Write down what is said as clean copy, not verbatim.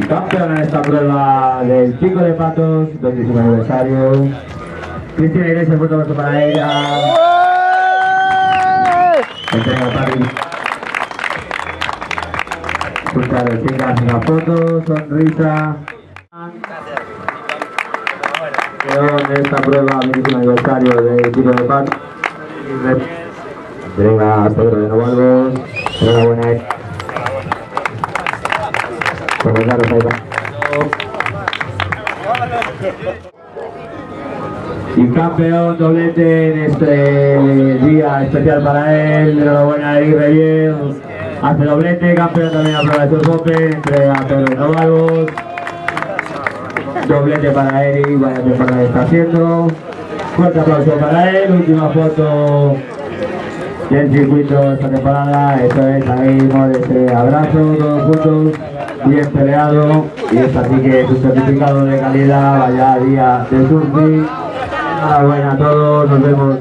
Campeón en esta prueba del Pico de Patos, 25 aniversario. Cristina Iglesias, fuerte abrazo para ella. Entrega París. Escuchar, chicas, una foto, sonrisa. Campeón en esta prueba, 25 aniversario del Pico de Patos. Entrega a Pedro de Novalvos. Enhorabuena. Y campeón doblete en este día especial para él. Enhorabuena, Eric Reyes. Hace doblete, campeón también a prueba de Surf Open, entre a Pedro Novalvos. Doblete para Eric, vaya temporada que está haciendo. Fuerte aplauso para él. Última foto del circuito esta temporada. Eso es, ahí mismo, ese abrazo, todos juntos. Bien peleado, y es así que es un certificado de calidad, vaya día de surfing. Enhorabuena a todos, nos vemos.